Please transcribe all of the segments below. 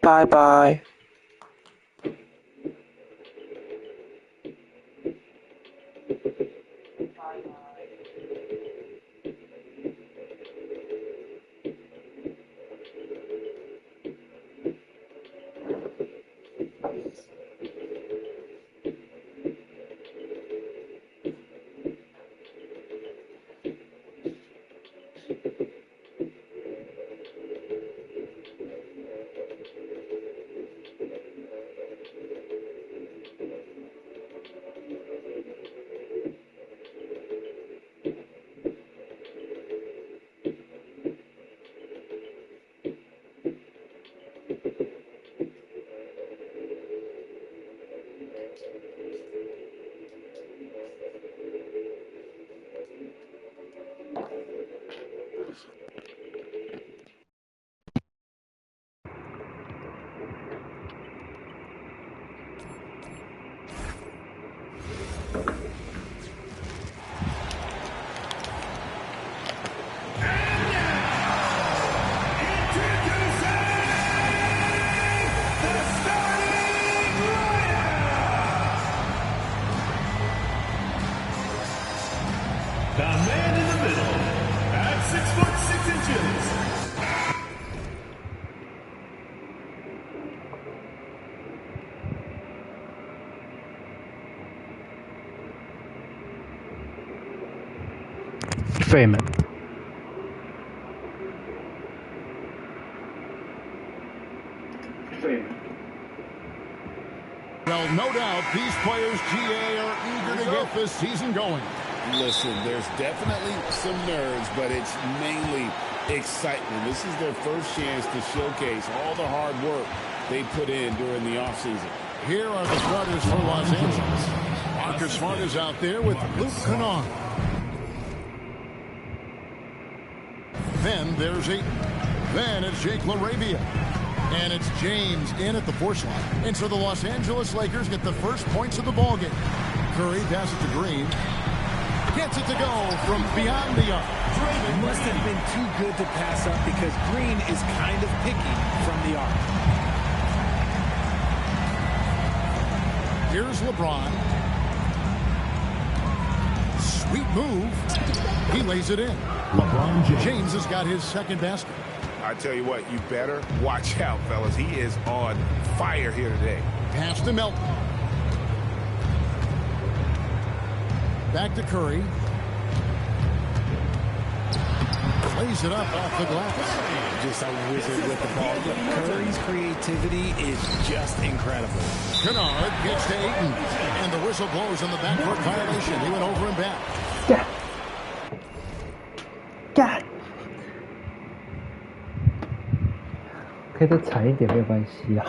拜拜。The man in the middle, at 6'6". Freeman. Well, no doubt these players, GA, are eager to get this season going. Listen, there's definitely some nerves, but it's mainly excitement. This is their first chance to showcase all the hard work they put in during the offseason. Here are the starters for Los Angeles. Marcus Smart is out there with Luke Kennard. Then there's Ayton. Then it's Jake LaRavia. And it's James in at the force line. And so the Los Angeles Lakers get the first points of the ballgame. Curry passes to Green. Gets it to go from beyond the arc. It must have been too good to pass up because Green is kind of picky from the arc. Here's LeBron. Sweet move. He lays it in. LeBron James has got his second basket. I tell you what, you better watch out, fellas. He is on fire here today. Pass to Melton. Back to Curry. Plays it up off the glass. Just a wizard with the ball. Curry's creativity is just incredible. Kennard gets to Ayton. And the whistle blows on the backcourt violation. He went over and back. God. 可以再惨一点没有关系啊。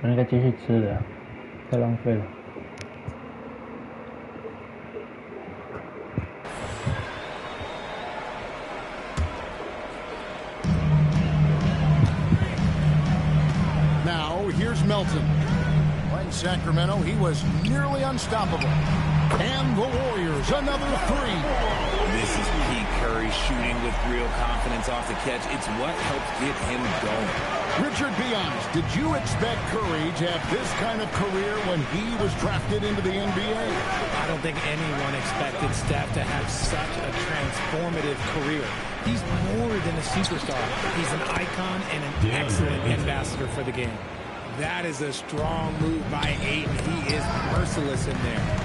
我应该继续吃的，太浪费了。Now here's Melton. Playing Sacramento, he was nearly unstoppable. And the Warriors scores another three. This is Pete Curry shooting with real confidence off the catch. It's what helps get him going. Richard, be honest, did you expect Curry to have this kind of career when he was drafted into the NBA? I don't think anyone expected Steph to have such a transformative career. He's more than a superstar. He's an icon and an excellent ambassador for the game. That is a strong move by Ayton. He is merciless in there.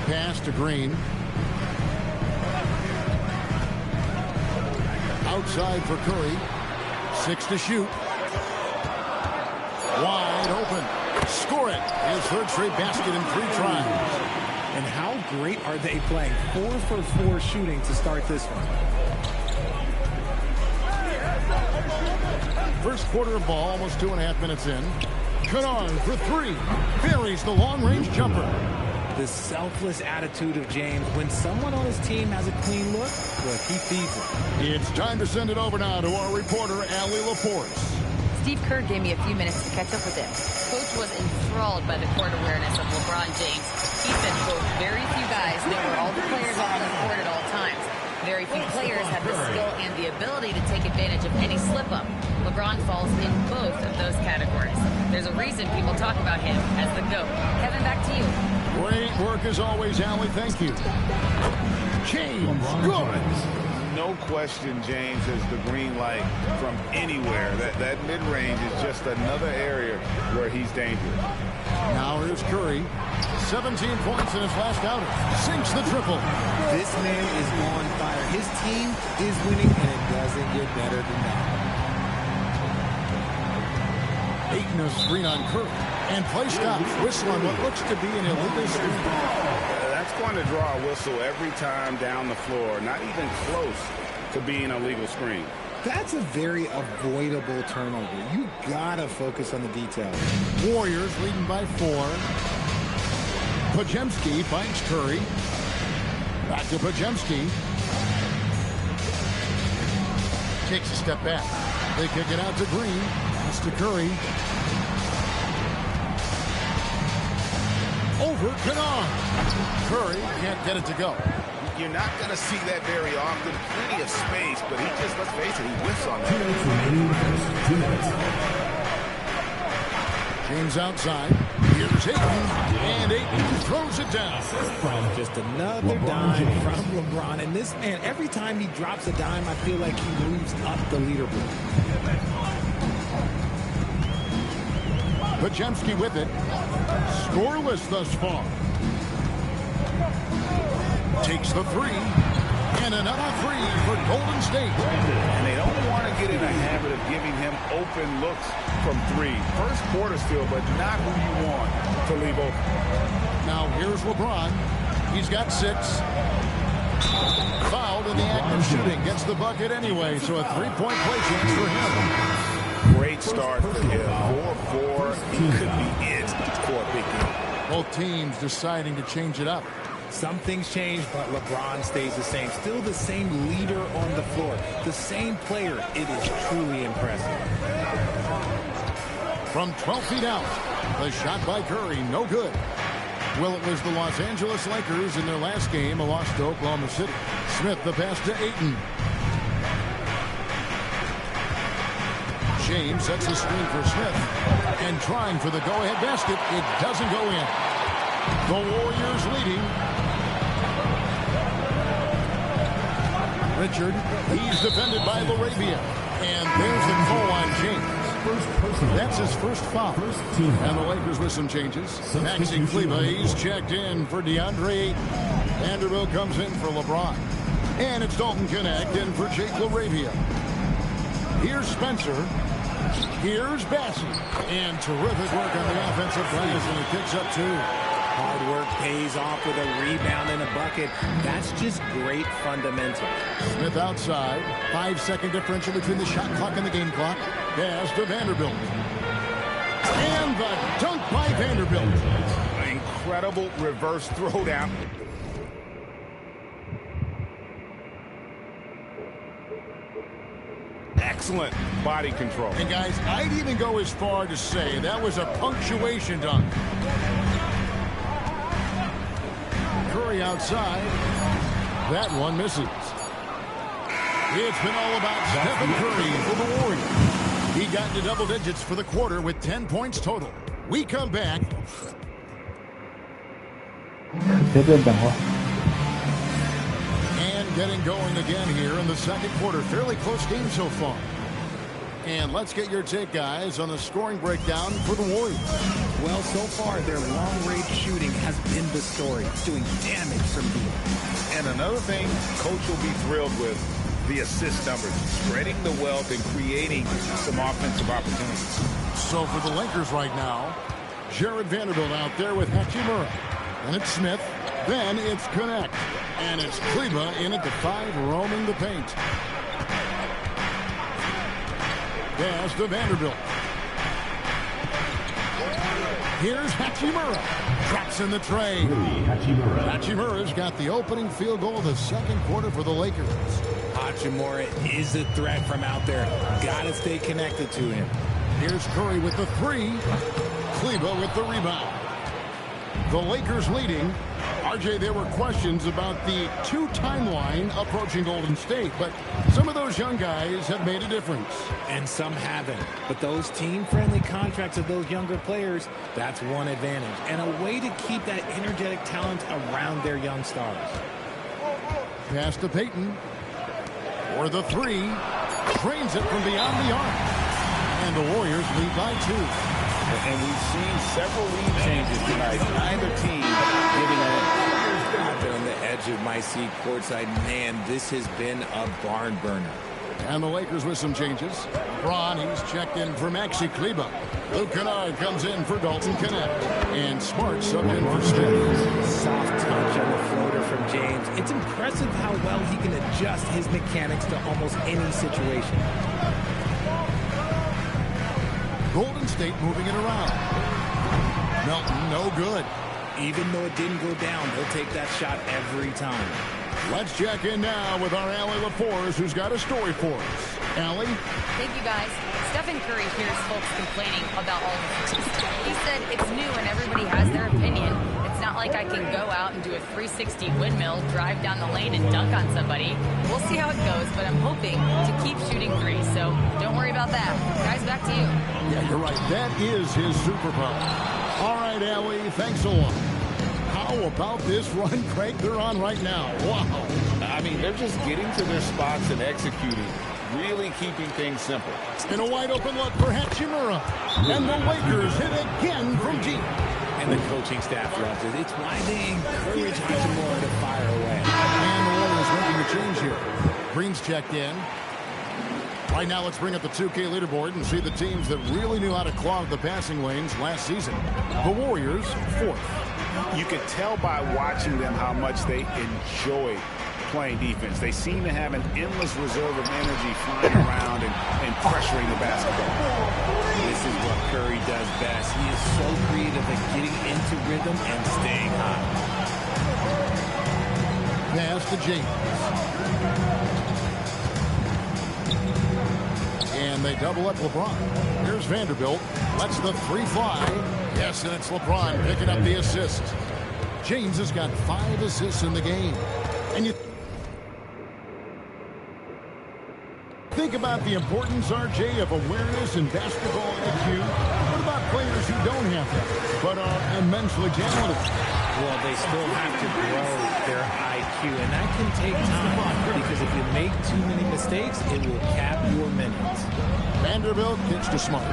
Pass to Green. Outside for Curry. 6 to shoot. Wide open. Score it. His third straight basket in 3 tries. And how great are they playing? 4 for 4 shooting to start this one. First quarter of ball, almost 2.5 minutes in. Kennard for 3. Buries the long-range jumper. The selfless attitude of James. When someone on his team has a clean look, well, he feeds it. It's time to send it over now to our reporter, Allie Laporte. Steve Kerr gave me a few minutes to catch up with him. Coach was enthralled by the court awareness of LeBron James. He said, quote, very few guys know where all the players are on the court at all times. Very few players have the skill and the ability to take advantage of any slip-up. LeBron falls in both of those categories. There's a reason people talk about him as the GOAT. Kevin, back to you. Great work as always, Allie. Thank you. James, good. No question James has the green light from anywhere. That mid-range is just another area where he's dangerous. Now here's Curry. 17 points in his last outing. Sinks the triple. This man is on fire. His team is winning, and it doesn't get better than that. Ayton a screen on Curry. And play stops. Whistle on what looks to be an illegal screen. That's going to draw a whistle every time down the floor. Not even close to being a legal screen. That's a very avoidable turnover. You gotta focus on the details. Warriors leading by 4. Podziemski finds Curry. Back to Podziemski. Takes a step back. They kick it out to Green. Pass to Curry. Over Kennard. Curry can't get it to go. You're not going to see that very often. Plenty of space, but he just, let's face it, he whiffs on that. 2 minutes remaining. 2 minutes. James outside. Here's Ayton. And Ayton throws it down. Just another dime from LeBron. And this man, every time he drops a dime, I feel like he moves up the leaderboard. Podziemski with it. Scoreless thus far. Takes the 3. And another 3 for Golden State. And they don't want to get in a habit of giving him open looks from 3. First quarter still, but not who you want to leave open. Now here's LeBron. He's got 6. Fouled in the act of shooting. Gets the bucket anyway, so a 3-point play chance for him. Great start for him. 4-4. He could be it for a big game. Both teams deciding to change it up. Some things change, but LeBron stays the same. Still the same leader on the floor. The same player. It is truly impressive. From 12 feet out, the shot by Curry, no good. Well, it was the Los Angeles Lakers in their last game, a loss to Oklahoma City. Smith, the pass to Ayton. James sets the screen for Smith. And trying for the go-ahead basket, it doesn't go in. The Warriors leading. Richard, he's defended by LaRavia. And there's the call on James. That's his first foul. And the Lakers with some changes. Maxi Kleber, he's checked in for DeAndre Ayton. Vanderbilt comes in for LeBron. And it's Dalton Knecht in for Jake LaRavia. Here's Spencer. Here's Bassey. And terrific work on the offensive glass, and he picks up 2. Hard work pays off with a rebound and a bucket. That's just great fundamentals. Smith outside. 5-second differential between the shot clock and the game clock. Pass to Vanderbilt. And the dunk by Vanderbilt. Incredible reverse throwdown. Excellent body control. And guys, I'd even go as far to say that was a punctuation dunk. Curry outside. That one misses. It's been all about Stephen Curry for the Warriors. He got into double digits for the quarter with 10 points total. We come back. 随便讲话。 And getting going again here in the second quarter. Fairly close game so far. And let's get your take, guys, on the scoring breakdown for the Warriors. Well, so far, their long-range shooting has been the story, doing damage from deep. And another thing Coach will be thrilled with, the assist numbers, spreading the wealth and creating some offensive opportunities. So for the Lakers right now, Jared Vanderbilt out there with Hachimura. And it's Smith. Then it's Connect. And it's Kleber in at the 5, roaming the paint. Pass to Vanderbilt. Here's Hachimura. Drops in the tray. Hachimura's got the opening field goal of the second quarter for the Lakers. Hachimura is a threat from out there. Got to stay connected to him. Here's Curry with the 3. Kleber with the rebound. The Lakers leading. RJ, there were questions about the 2 timeline approaching Golden State, but some of those young guys have made a difference. And some haven't. But those team-friendly contracts of those younger players, that's one advantage. And a way to keep that energetic talent around their young stars. Pass to Payton. For the 3. Trains it from beyond the arc. And the Warriors lead by 2. And we've seen several lead changes tonight. Neither team giving in. Out there on the edge of my seat courtside, man, this has been a barn burner. And the Lakers with some changes. Braun, he's checked in for Maxi Kleber. Luke Kennard comes in for Dalton Connect. And Smart subbed in for Steph. Soft touch on the floater from James. It's impressive how well he can adjust his mechanics to almost any situation. Golden State moving it around. Melton, no good. Even though it didn't go down, he'll take that shot every time. Let's check in now with our Allie LaForce, who's got a story for us. Allie? Thank you, guys. Stephen Curry hears folks complaining about all of this. He said it's new and everybody has their opinion. It's not like I can go out and do a 360 windmill, drive down the lane, and dunk on somebody. We'll see how it goes, but I'm hoping to keep shooting threes, so don't worry about that. Guys, back to you. Yeah, you're right. That is his superpower. All right, Allie, thanks a lot. How about this run, Craig, they're on right now? Wow. I mean, they're just getting to their spots and executing, really keeping things simple. And a wide open look for Hachimura. And the Lakers hit again from deep. And the coaching staff loves it. It's why they encourage Hachimura to fire away. And the Warriors making a change here. Green's checked in. Right now, let's bring up the 2K leaderboard and see the teams that really knew how to clog the passing lanes last season. The Warriors, 4th. You could tell by watching them how much they enjoy playing defense. They seem to have an endless reserve of energy flying around and pressuring the basketball. This is what Curry does best. He is so creative at getting into rhythm and staying hot. Pass to James. And they double up LeBron. Here's Vanderbilt. Lets the 3 fly. Yes, and it's LeBron picking up the assist. James has got 5 assists in the game. And you think about the importance, RJ, of awareness and basketball IQ. What about players who don't have that, but are immensely talented? Well, they still have to grow their IQ, and that can take time because if you make too many mistakes, it will cap your minutes. Vanderbilt pitch to Smart.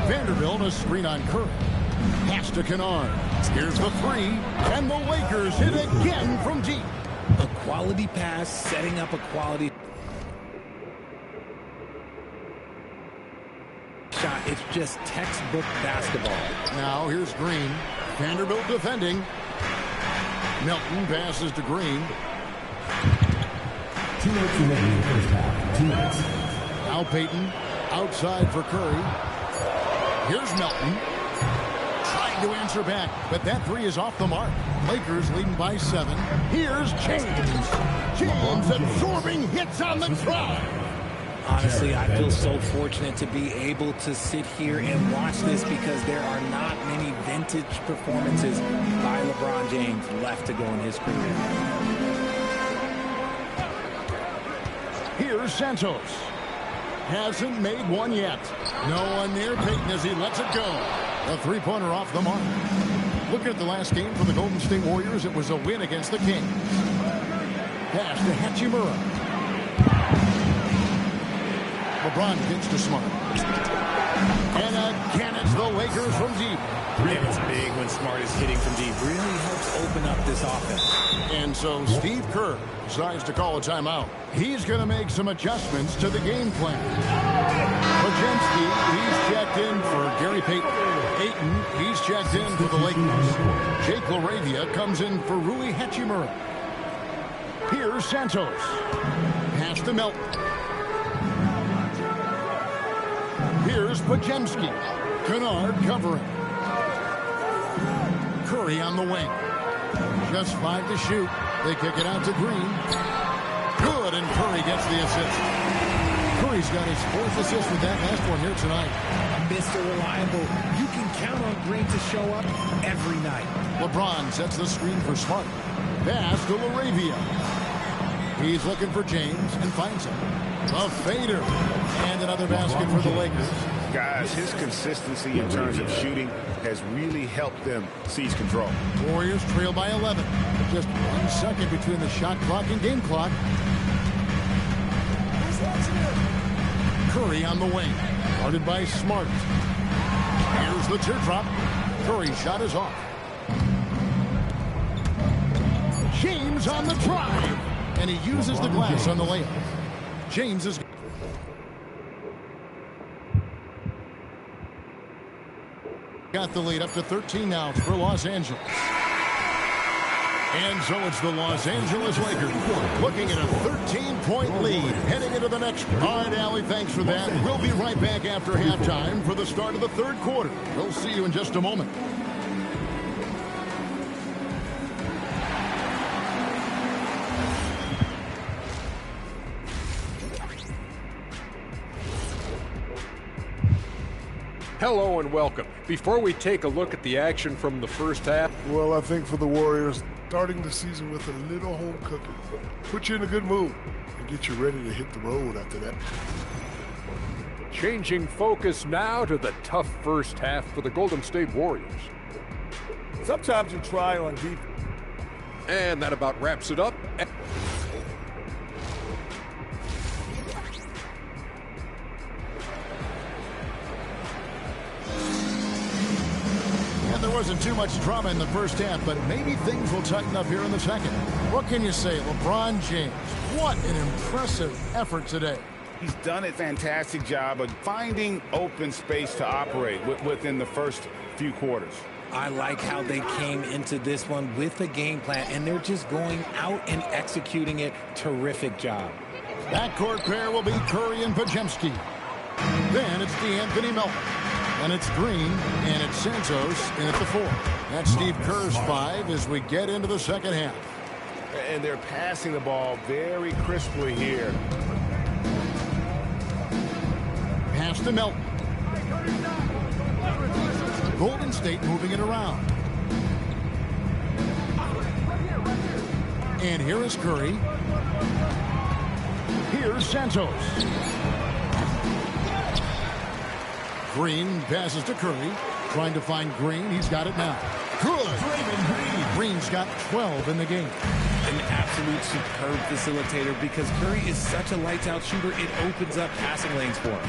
Vanderbilt a screen on Curry. Pass to Kennard. Here's the 3, and the Lakers hit again from deep. A quality pass, setting up a quality shot. It's just textbook basketball. Now here's Green. Vanderbilt defending. Melton passes to Green. 2 minutes remaining in the first half. 2 minutes. Now Payton outside for Curry. Here's Melton. Trying to answer back, but that 3 is off the mark. Lakers leading by 7. Here's James. James absorbing hits on the drive. Honestly, I feel so fortunate to be able to sit here and watch this because there are not many vintage performances by LeBron James left to go in his career. Here's Santos. Hasn't made one yet. No one near Peyton as he lets it go. A three-pointer off the mark. Look at the last game for the Golden State Warriors. It was a win against the Kings. Pass to Hachimura. LeBron gets to Smart. And again, it's the Lakers from deep. And it's big when Smart is hitting from deep. Really helps open up this offense. And so Steve Kerr decides to call a timeout. He's going to make some adjustments to the game plan. Podziemski, he's checked in for Gary Payton. Ayton, he's checked in for the Lakers. Jake LaRavia comes in for Rui Hachimura. Here's Santos. Pass to Melton. Here's Podziemski. Kennard covering. Curry on the wing. Just 5 to shoot. They kick it out to Green. Good, and Curry gets the assist. Curry's got his 4th assist with that last one here tonight. Mr. Reliable, you can count on Green to show up every night. LeBron sets the screen for Smart. Pass to LaRavia. He's looking for James and finds him. A fader. And another basket for the Lakers. Guys, his consistency in terms of shooting has really helped them seize control. Warriors trail by 11. Just 1 second between the shot clock and game clock. Curry on the wing. Guarded by Smart. Here's the teardrop. Curry's shot is off. James on the drive. And he uses the glass on the layup. James is... got the lead up to 13 now for Los Angeles. And so it's the Los Angeles Lakers looking at a 13-point lead heading into the next one. All right, Allie, thanks for that. We'll be right back after halftime for the start of the 3rd quarter. We'll see you in just a moment. Hello and welcome. Before we take a look at the action from the first half. Well, I think for the Warriors, starting the season with a little home cooking put you in a good mood and get you ready to hit the road after that. Changing focus now to the tough first half for the Golden State Warriors. Sometimes you try on defense. And that about wraps it up. There wasn't too much drama in the first half, but maybe things will tighten up here in the second. What can you say? LeBron James, what an impressive effort today. He's done a fantastic job of finding open space to operate within the first few quarters. I like how they came into this one with a game plan, and they're just going out and executing it. Terrific job. Backcourt pair will be Curry and Podziemski. Then it's DeAnthony Melton. And it's Green, and it's Santos in at the 4. That's Steve Kerr's 5 as we get into the second half. And they're passing the ball very crisply here. Pass to Melton. Golden State moving it around. And here is Curry. Here's Santos. Green passes to Curry. Trying to find Green. He's got it now. Good. Green's got 12 in the game. An absolute superb facilitator because Curry is such a lights-out shooter. It opens up passing lanes for him.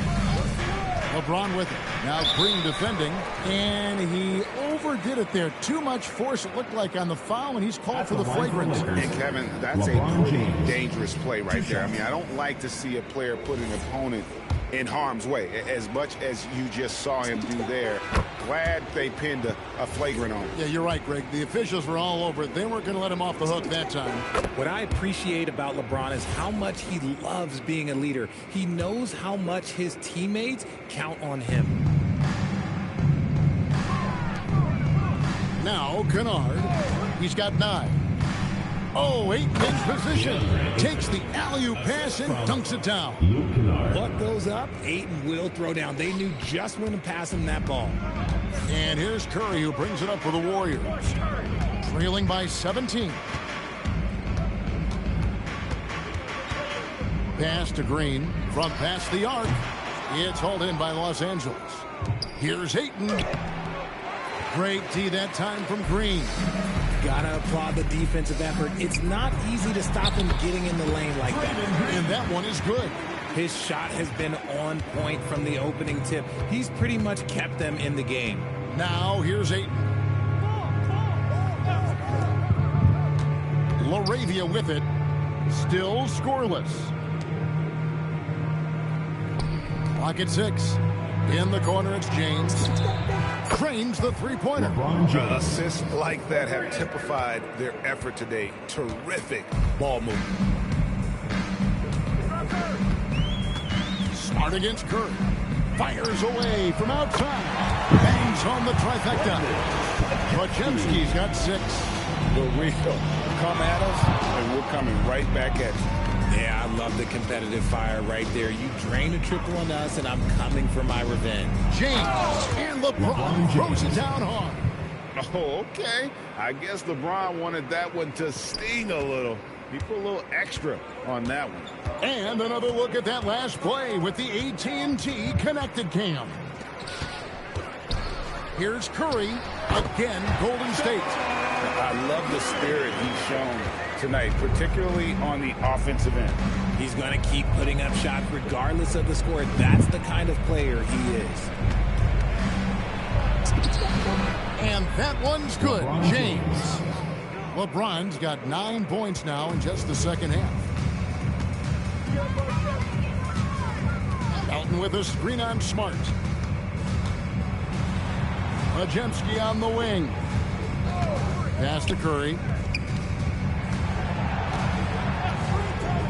LeBron with it. Now Green defending. And he overdid it there. Too much force, it looked like, on the foul, and he's called for the flagrant. And, Kevin, that's a pretty dangerous play right there. I mean, I don't like to see a player put an opponent in harm's way, as much as you just saw him do there. Glad they pinned a flagrant on him. Yeah, you're right, Greg. The officials were all over it. They weren't going to let him off the hook that time. What I appreciate about LeBron is how much he loves being a leader. He knows how much his teammates count on him. Now, Kennard. He's got 9. Oh, Ayton in position. Takes the alley-oop pass and dunks it down. What goes up, Ayton will throw down. They knew just when to pass him that ball. And here's Curry, who brings it up for the Warriors. Trailing by 17. Pass to Green from past the arc. It's hauled in by Los Angeles. Here's Ayton. Great D that time from Green. Gotta applaud the defensive effort. It's not easy to stop him getting in the lane like that. And that one is good. His shot has been on point from the opening tip. He's pretty much kept them in the game. Now here's Ayton. LaRavia with it. Still scoreless. Clock at 6. In the corner, it's James. Frames the three-pointer. Assists like that have typified their effort today. Terrific ball movement. Smart against Curry. Fires away from outside. Bangs home the trifecta. Podziemski's got 6. The real come at us, and we're coming right back at you. Yeah, I love the competitive fire right there. You drain a triple on us, and I'm coming for my revenge. James and LeBron throws it down hard. Oh, okay. I guess LeBron wanted that one to sting a little. He put a little extra on that one. And another look at that last play with the AT&T connected cam. Here's Curry. Again, Golden State. I love the spirit he's shown tonight, particularly on the offensive end. He's going to keep putting up shots regardless of the score. That's the kind of player he is. And that one's good. James. LeBron's got 9 points now in just the second half. Melton with a screen on Smart. Podziemski on the wing. Pass to Curry.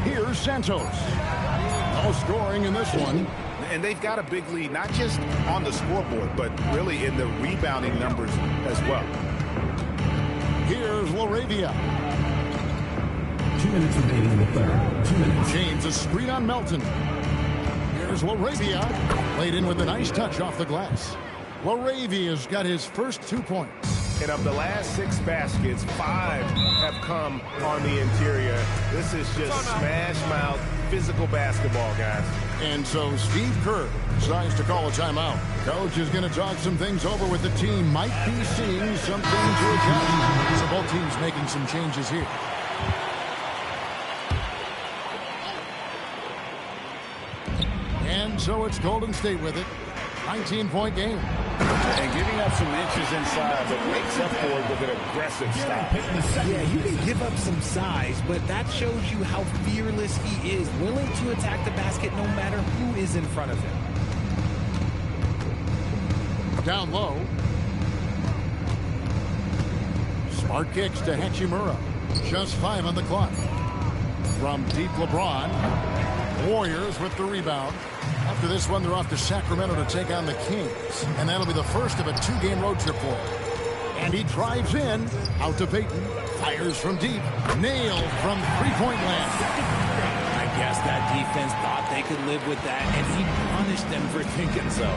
Here's Santos. No scoring in this one. And they've got a big lead, not just on the scoreboard, but really in the rebounding numbers as well. Here's LaRavia. 2 minutes remaining in the third. 2 minutes. James a screen on Melton. Here's LaRavia. Played in with a nice touch off the glass. LaRavia's got his first 2 points. And of the last 6 baskets, 5 have come on the interior. This is just smash mouth physical basketball, guys. And so Steve Kerr decides to call a timeout. Coach is going to talk some things over with the team. Might be seeing something to adjust. So both teams making some changes here. And so it's Golden State with it. 19-point game. And giving up some inches inside, but makes up for it with an aggressive stop. Yeah, you can give up some size, but that shows you how fearless he is, willing to attack the basket no matter who is in front of him. Down low. Smart kicks to Hachimura. Just 5 on the clock. From deep, LeBron. Warriors with the rebound. After this one, they're off to Sacramento to take on the Kings. And that'll be the first of a 2-game road trip for him. And he drives in. Out to Payton. Fires from deep. Nailed from three-point land. I guess that defense thought they could live with that, and he punished them for thinking so.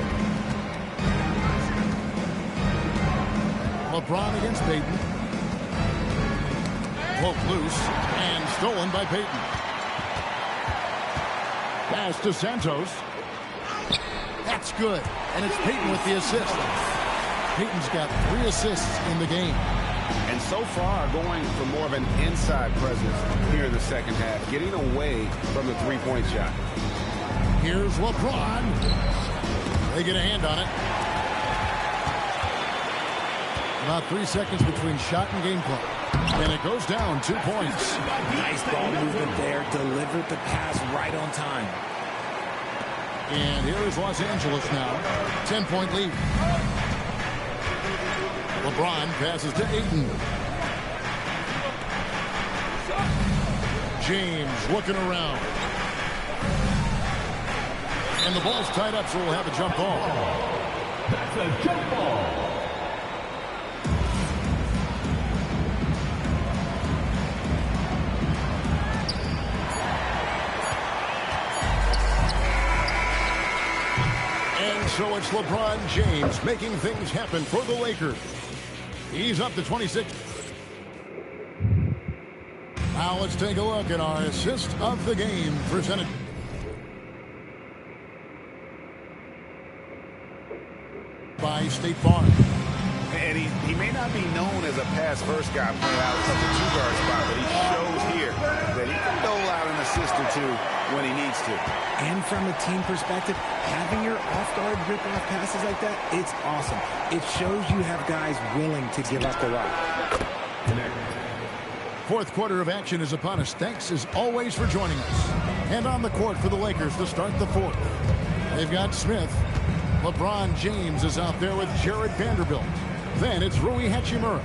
LeBron against Payton. Broke loose and stolen by Payton. Pass to Santos. That's good. And it's Payton with the assist. Payton's got 3 assists in the game. And so far, going for more of an inside presence here in the second half, getting away from the three-point shot. Here's LeBron. They get a hand on it. About 3 seconds between shot and game clock. And it goes down 2 points. Nice ball movement there. Delivered the pass right on time. And here is Los Angeles now. 10-point lead. LeBron passes to Ayton. James looking around. And the ball's tied up, so we'll have a jump ball. That's a jump ball. so it's LeBron James making things happen for the Lakers. He's up to 26. Now let's take a look at our assist of the game presented by State Farm. And he may not be known as a pass-first guy playing out of the two-guard spot, but he shows here that he can dole out an assist or two when he needs to. And from a team perspective, having your off-guard rip-off passes like that, it's awesome. It shows you have guys willing to give up the rock. Fourth quarter of action is upon us. Thanks as always for joining us. And on the court for the Lakers to start the fourth. They've got Smith. LeBron James is out there with Jared Vanderbilt. Then it's Rui Hachimura.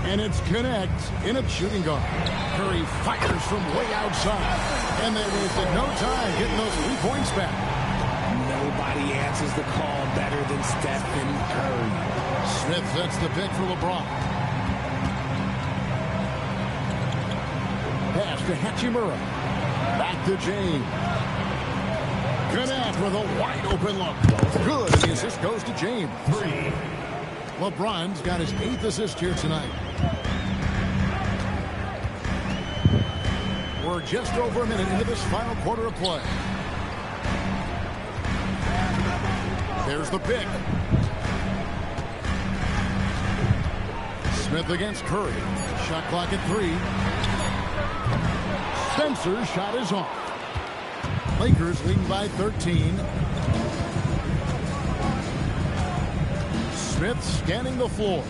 And it's Connect in a shooting guard. Curry fires from way outside. And they wasted no time getting those 3 points back. Nobody answers the call better than Stephen Curry. Smith sets the pick for LeBron. Pass to Hachimura. Back to James. Connect with a wide open look. Good, and the assist goes to James. LeBron's got his 8th assist here tonight. We're just over a minute into this final quarter of play. There's the pick. Smith against Curry. Shot clock at 3. Spencer's shot is off. Lakers leading by 13. Smith scanning the floor.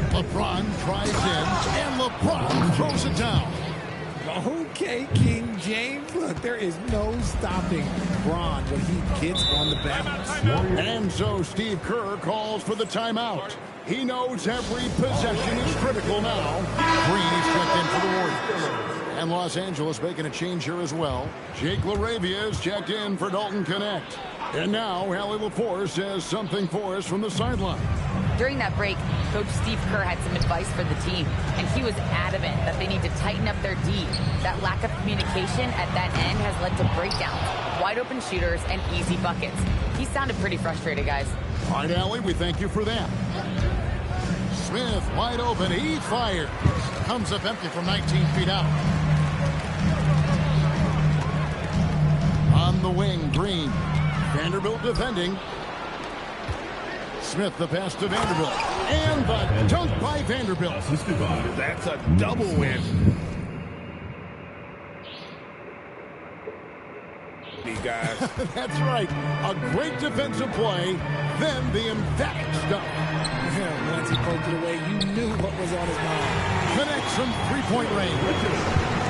LeBron tries in, and LeBron throws it down. Okay, King James. Look, there is no stopping Bron when he gets on the bounce. And so Steve Kerr calls for the timeout. He knows every possession is critical now. Green is checked in for the Warriors. And Los Angeles making a change here as well. Jake LaRavia is checked in for Dalton Connect. And now Allie LaForce has something for us from the sideline. During that break, Coach Steve Kerr had some advice for the team, and he was adamant that they need to tighten up their D. That lack of communication at that end has led to breakdowns, wide open shooters, and easy buckets. He sounded pretty frustrated, guys. All right, Allie, we thank you for that. Smith wide open. He fires. Comes up empty from 19 feet out. On the wing, Green. Vanderbilt defending. Smith the pass to Vanderbilt. And the dunk by Vanderbilt. That's a double win. These guys. That's right. A great defensive play. Then the emphatic stuff. Yeah, once he poked it away, you knew what was on his mind. Connects from three-point range.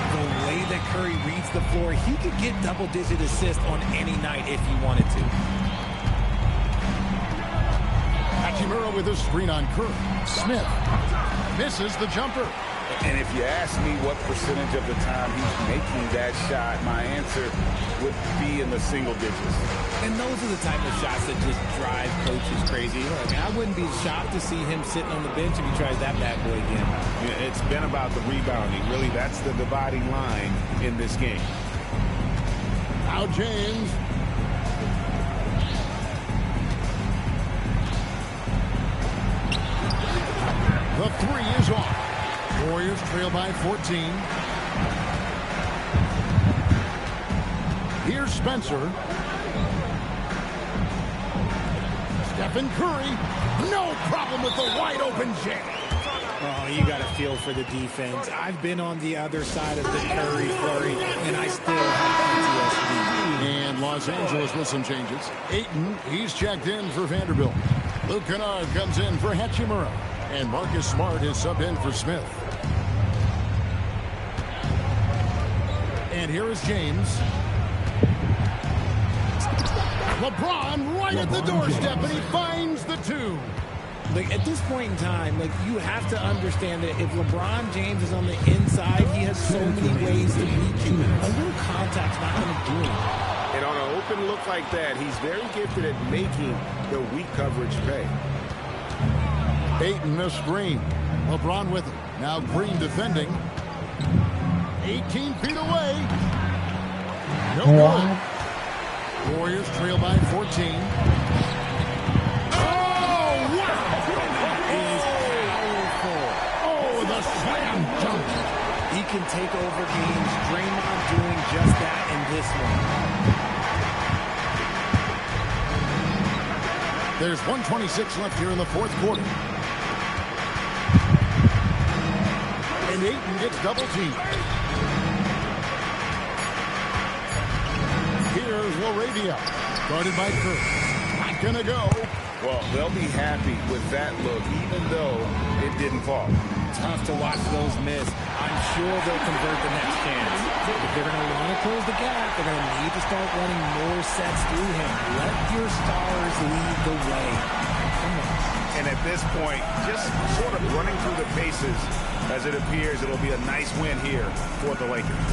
The way that Curry reads the floor, he could get double-digit assists on any night if he wanted to. Hachimura with a screen on Curry. Smith misses the jumper. And if you ask me what percentage of the time he's making that shot, my answer would be in the single digits. And those are the type of shots that just drive coaches crazy. Look, I wouldn't be shocked to see him sitting on the bench if he tries that bad boy again. Yeah, it's been about the rebounding. Really, that's the dividing line in this game. Now James. The three is off. Warriors trail by 14. Here's Spencer. Stephen Curry. No problem with the wide open jam. Oh, you got to feel for the defense. I've been on the other side of the Curry flurry, and I still have PTSD. And Los Angeles with some changes. Ayton, he's checked in for Vanderbilt. Luke Kennard comes in for Hachimura. And Marcus Smart is subbed in for Smith. And here is James. LeBron right at the doorstep, and he finds the two. Like, at this point in time, like, you have to understand that if LeBron James is on the inside, he has so many ways to beat you. A little contact's not going to do it. And on an open look like that, he's very gifted at making the weak coverage pay. Ayton a screen. LeBron with it. Now Green defending. 18 feet away. No good. Warriors trail by 14. Oh, wow! Is powerful. Oh, the slam dunk. He can take over games. Draymond doing just that in this one. There's 1:26 left here in the fourth quarter. And Ayton gets double teamed. Here's LaRavia, guarded by Curry. Not gonna go. Well, they'll be happy with that look, even though it didn't fall. Tough to watch those miss. I'm sure they'll convert the next chance. If they're going to want to close the gap, they're going to need to start running more sets through him. Let your stars lead the way. Come on. And at this point, just sort of running through the paces, as it appears it'll be a nice win here for the Lakers.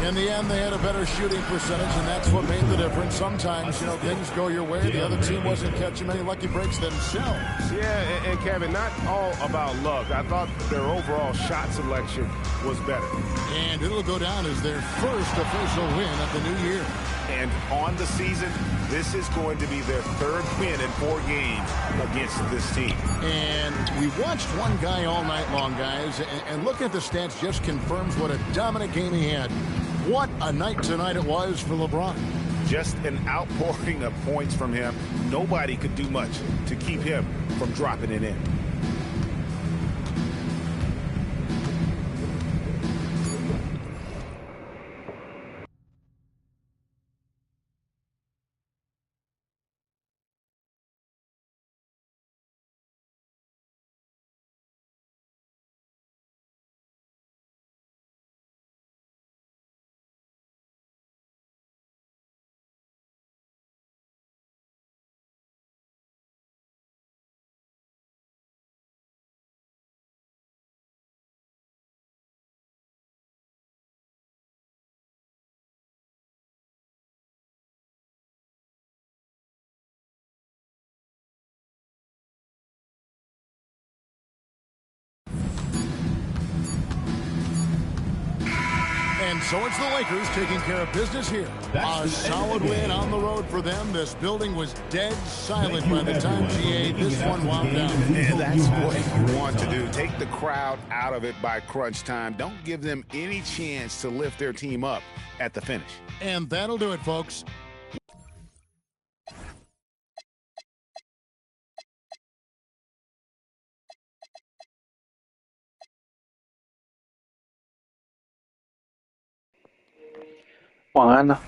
In the end, they had a better shooting percentage, and that's what made the difference. Sometimes, things go your way. The other team wasn't catching many lucky breaks themselves. Yeah, and Kevin, not all about luck. I thought their overall shot selection was better. And it'll go down as their first official win of the new year. And on the season, this is going to be their third win in 4 games against this team. And we watched one guy all night long, guys, and looking at the stats just confirms what a dominant game he had. What a night tonight it was for LeBron. Just an outpouring of points from him. Nobody could do much to keep him from dropping it in. And so it's the Lakers taking care of business here. A solid win on the road for them. This building was dead silent by the time GA this one wound down. And that's what you want to do. Take the crowd out of it by crunch time. Don't give them any chance to lift their team up at the finish. And that'll do it, folks.晚安了。